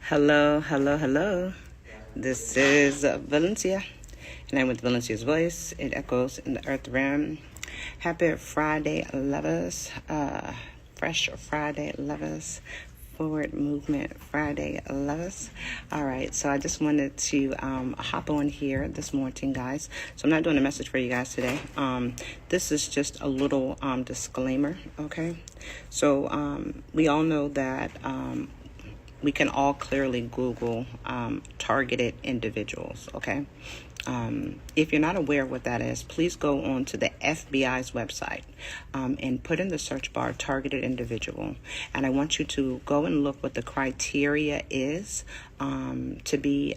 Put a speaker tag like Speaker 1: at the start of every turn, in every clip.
Speaker 1: Hello, hello, hello. This is Valencia, and I'm with Valencia's voice. It echoes in the earth realm. Happy Friday, lovers. Fresh Friday, lovers. Forward movement Friday, lovers. All right, so I just wanted to hop on here this morning, guys. So I'm not doing a message for you guys today. This is just a little disclaimer, okay? So we all know that we can all clearly Google targeted individuals, okay? If you're not aware of what that is, please go on to the FBI's website and put in the search bar targeted individual. And I want you to go and look what the criteria is to be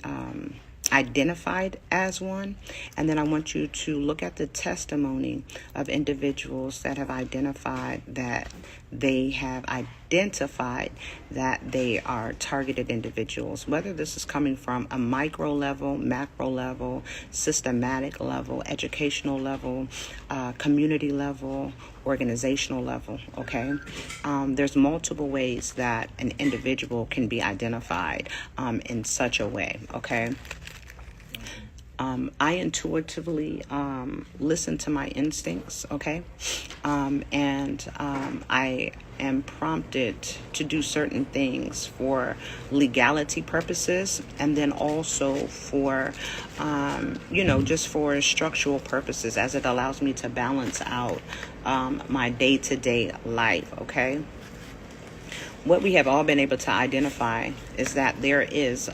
Speaker 1: identified as one. And then I want you to look at the testimony of individuals that have identified that they are targeted individuals, whether this is coming from a micro level, macro level, systematic level, educational level, community level, organizational level, okay? There's multiple ways that an individual can be identified in such a way, okay? I intuitively listen to my instincts, okay? And I am prompted to do certain things for legality purposes, and then also for, just for structural purposes, as it allows me to balance out my day-to-day life, okay? What we have all been able to identify is that there is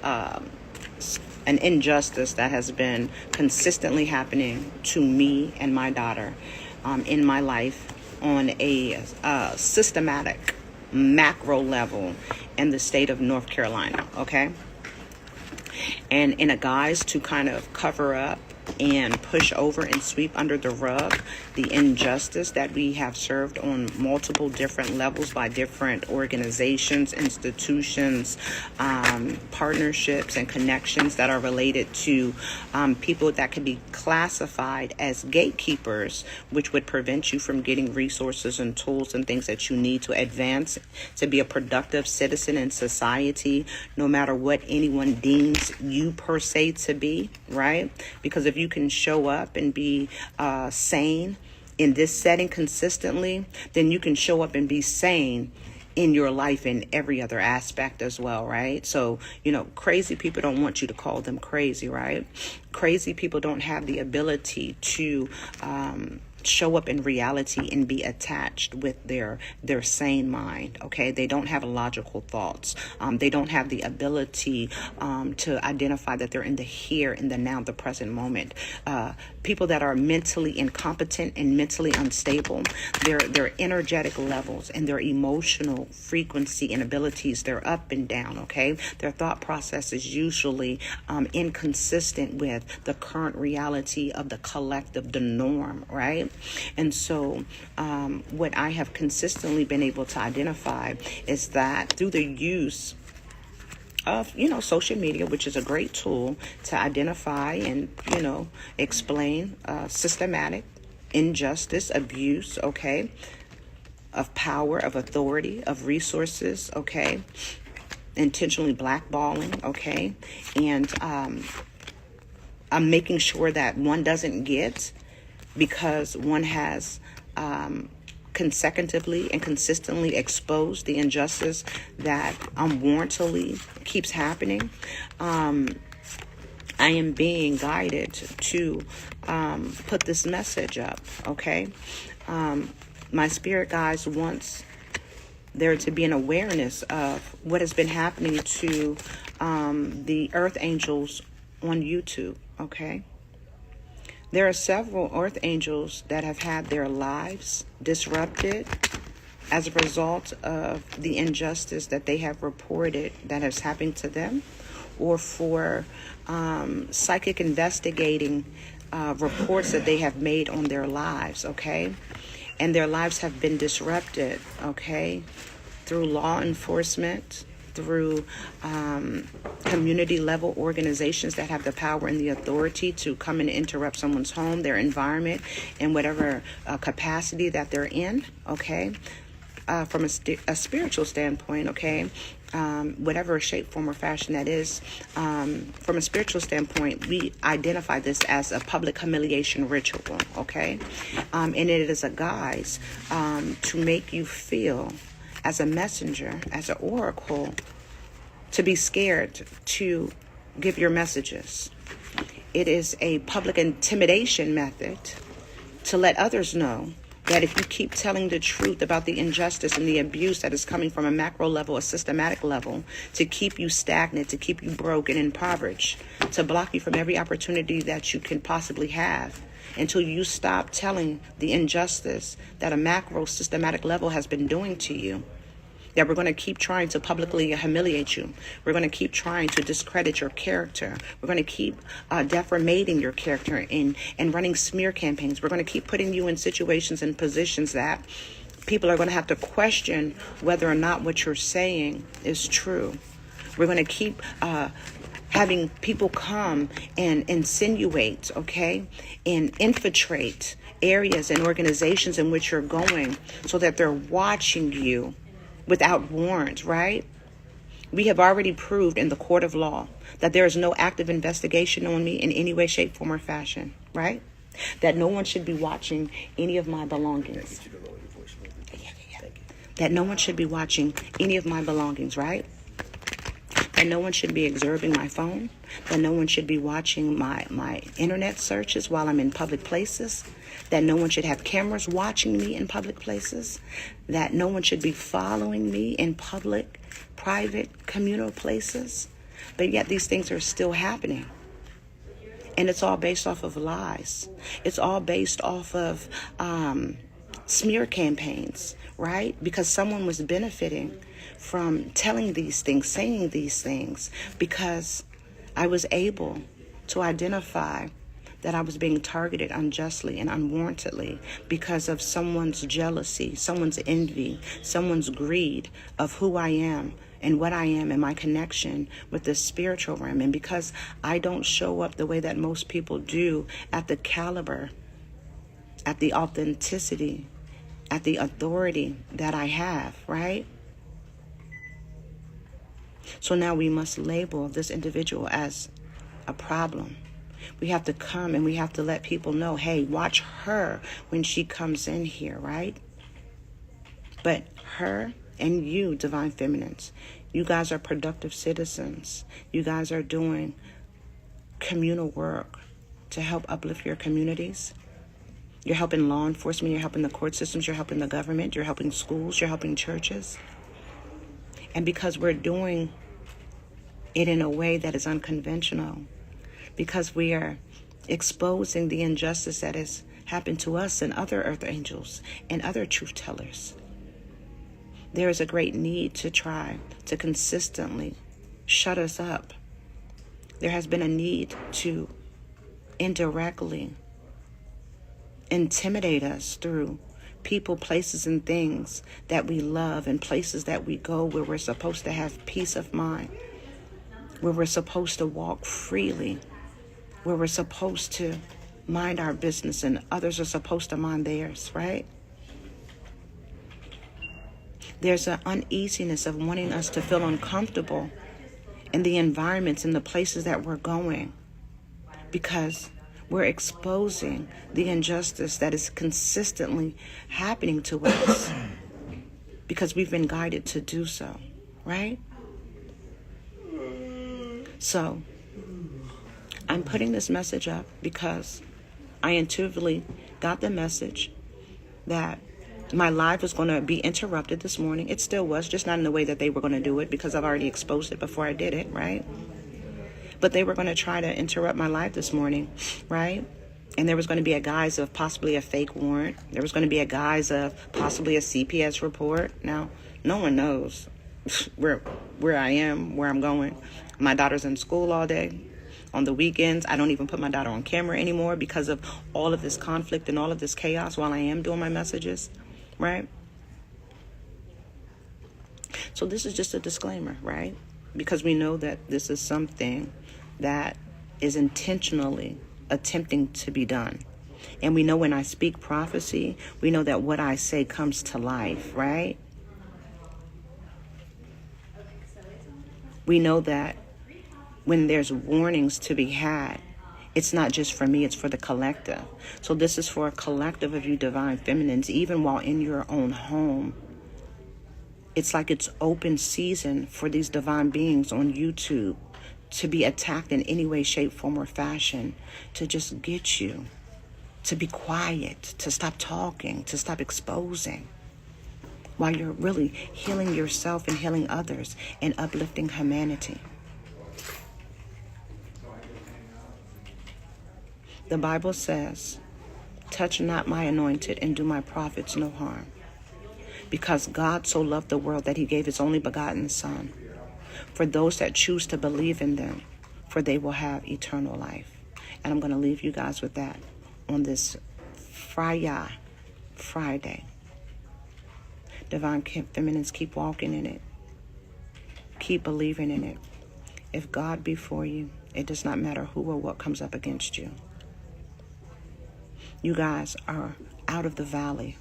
Speaker 1: an injustice that has been consistently happening to me and my daughter in my life on a systematic macro level in the state of North Carolina, okay? And in a guise to kind of cover up and push over and sweep under the rug the injustice that we have served on multiple different levels by different organizations, institutions, partnerships, and connections that are related to people that can be classified as gatekeepers, which would prevent you from getting resources and tools and things that you need to advance, to be a productive citizen in society, no matter what anyone deems you per se to be, right? Because if you can show up and be sane in this setting consistently, then you can show up and be sane in your life in every other aspect as well, right? So, crazy people don't want you to call them crazy, right? Crazy people don't have the ability to show up in reality and be attached with their sane mind, okay? They don't have logical thoughts. They don't have the ability to identify that they're in the here, in the now, the present moment. People that are mentally incompetent and mentally unstable, their energetic levels and their emotional frequency and abilities, they're up and down, okay? Their thought process is usually inconsistent with the current reality of the collective, the norm, right? And so what I have consistently been able to identify is that through the use of, social media, which is a great tool to identify and, explain systematic injustice, abuse, okay, of power, of authority, of resources, okay, intentionally blackballing, okay, and I'm making sure that one doesn't get, because one has consecutively and consistently exposed the injustice that unwarrantedly keeps happening. I am being guided to put this message up, okay? My spirit guides wants there to be an awareness of what has been happening to the earth angels on YouTube, okay? There are several earth angels that have had their lives disrupted as a result of the injustice that they have reported that has happened to them, or for psychic investigating reports that they have made on their lives, okay? And their lives have been disrupted, okay, through law enforcement, through community level organizations that have the power and the authority to come and interrupt someone's home, their environment, in whatever capacity that they're in, okay? from a spiritual standpoint, okay, whatever shape, form, or fashion that is, from a spiritual standpoint, we identify this as a public humiliation ritual, okay? And it is a guise to make you feel as a messenger, as an oracle, to be scared to give your messages. It is a public intimidation method to let others know that if you keep telling the truth about the injustice and the abuse that is coming from a macro level, a systematic level, to keep you stagnant, to keep you broke and impoverished, to block you from every opportunity that you can possibly have, until you stop telling the injustice that a macro systematic level has been doing to you, that we're going to keep trying to publicly humiliate you. We're going to keep trying to discredit your character. We're going to keep defamating your character and running smear campaigns. We're going to keep putting you in situations and positions that people are going to have to question whether or not what you're saying is true. We're going to keep having people come and insinuate, okay, and infiltrate areas and organizations in which you're going so that they're watching you without warrant, right? We have already proved in the court of law that there is no active investigation on me in any way, shape, form, or fashion, right? That no one should be watching any of my belongings. That no one should be watching any of my belongings, right? That no one should be observing my phone. That no one should be watching my internet searches while I'm in public places. That no one should have cameras watching me in public places. That no one should be following me in public, private, communal places. But yet these things are still happening. And it's all based off of lies. It's all based off of smear campaigns, right? Because someone was benefiting from telling these things, saying these things, because I was able to identify that I was being targeted unjustly and unwarrantedly because of someone's jealousy, someone's envy, someone's greed of who I am and what I am and my connection with the spiritual realm. And because I don't show up the way that most people do, at the caliber, at the authenticity, at the authority that I have, right? So now we must label this individual as a problem. We have to come and we have to let people know, hey, watch her when she comes in here, right? But her and you, divine feminines, you guys are productive citizens. You guys are doing communal work to help uplift your communities. You're helping law enforcement, you're helping the court systems, you're helping the government, you're helping schools, you're helping churches. And because we're doing it in a way that is unconventional, because we are exposing the injustice that has happened to us and other earth angels and other truth tellers, there is a great need to try to consistently shut us up. There has been a need to indirectly intimidate us through people, places, and things that we love, and places that we go where we're supposed to have peace of mind, where we're supposed to walk freely, where we're supposed to mind our business and others are supposed to mind theirs, right? There's an uneasiness of wanting us to feel uncomfortable in the environments and the places that we're going, because we're exposing the injustice that is consistently happening to us because we've been guided to do so, right? So I'm putting this message up because I intuitively got the message that my live was going to be interrupted this morning. It still was, just not in the way that they were going to do it, because I've already exposed it before I did it, right? But they were going to try to interrupt my live this morning, right? And there was going to be a guise of possibly a fake warrant. There was going to be a guise of possibly a CPS report. Now, no one knows where I am, where I'm going. My daughter's in school all day. On the weekends, I don't even put my daughter on camera anymore because of all of this conflict and all of this chaos while I am doing my messages, right? So this is just a disclaimer, right? Because we know that this is something that is intentionally attempting to be done. And we know when I speak prophecy, we know that what I say comes to life, right? We know that when there's warnings to be had, it's not just for me, it's for the collective. So this is for a collective of you divine feminines, even while in your own home. It's like it's open season for these divine beings on YouTube to be attacked in any way, shape, form, or fashion, to just get you to be quiet, to stop talking, to stop exposing, while you're really healing yourself and healing others and uplifting humanity. The Bible says, touch not my anointed and do my prophets no harm. Because God so loved the world that he gave his only begotten Son, for those that choose to believe in them, for they will have eternal life. And I'm going to leave you guys with that on this Friday. Divine feminines, keep walking in it. Keep believing in it. If God be for you, it does not matter who or what comes up against you. You guys are out of the valley.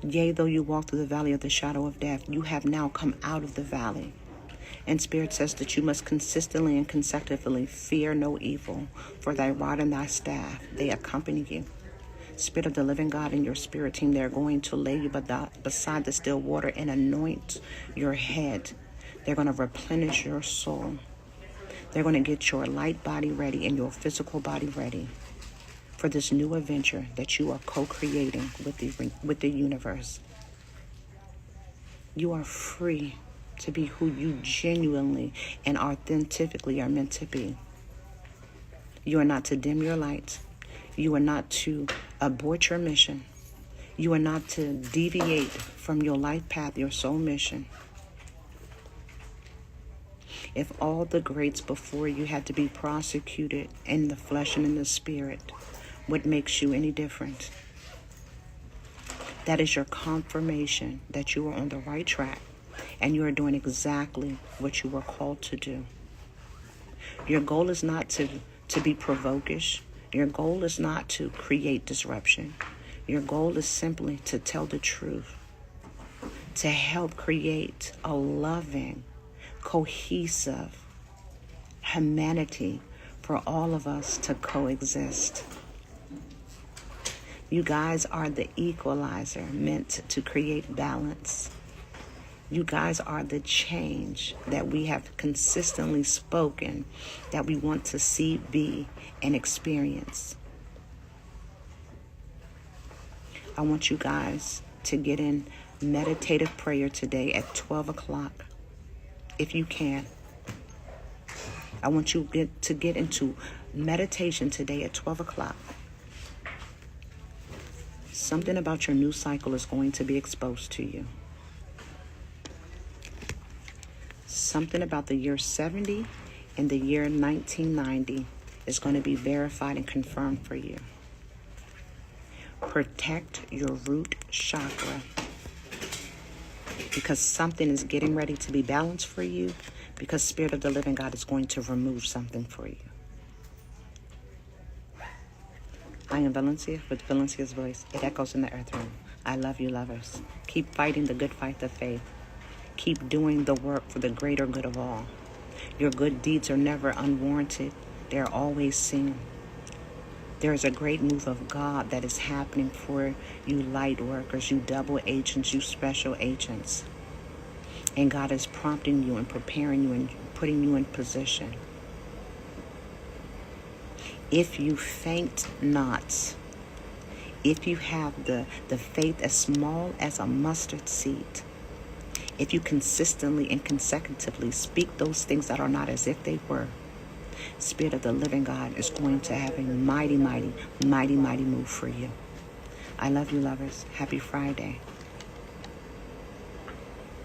Speaker 1: Yea, though you walk through the valley of the shadow of death, you have now come out of the valley. And Spirit says that you must consistently and consecutively fear no evil, for thy rod and thy staff, they accompany you. Spirit of the living God and your spirit team, they're going to lay you beside the still water and anoint your head. They're going to replenish your soul. They're going to get your light body ready and your physical body ready for this new adventure that you are co-creating with the universe. You are free to be who you genuinely and authentically are meant to be. You are not to dim your light. You are not to abort your mission. You are not to deviate from your life path, your soul mission. If all the greats before you had to be prosecuted in the flesh and in the spirit, what makes you any different? That is your confirmation that you are on the right track and you are doing exactly what you were called to do. Your goal is not to be provokish. Your goal is not to create disruption. Your goal is simply to tell the truth, to help create a loving, cohesive humanity for all of us to coexist. You guys are the equalizer meant to create balance. You guys are the change that we have consistently spoken that we want to see, be, and experience. I want you guys to get in meditative prayer today at 12 o'clock, if you can. I want you to get into meditation today at 12 o'clock. Something about your new cycle is going to be exposed to you. Something about the year 70 and the year 1990 is going to be verified and confirmed for you. Protect your root chakra, because something is getting ready to be balanced for you, because Spirit of the living God is going to remove something for you. I am Valencia with Valencia's voice. It echoes in the earth realm. I love you, lovers. Keep fighting the good fight of faith. Keep doing the work for the greater good of all. Your good deeds are never unwarranted. They are always seen. There is a great move of God that is happening for you light workers, you double agents, you special agents. And God is prompting you and preparing you and putting you in position. If you faint not, if you have the faith as small as a mustard seed, if you consistently and consecutively speak those things that are not as if they were, Spirit of the living God is going to have a mighty, mighty, mighty, mighty move for you. I love you, lovers. Happy Friday.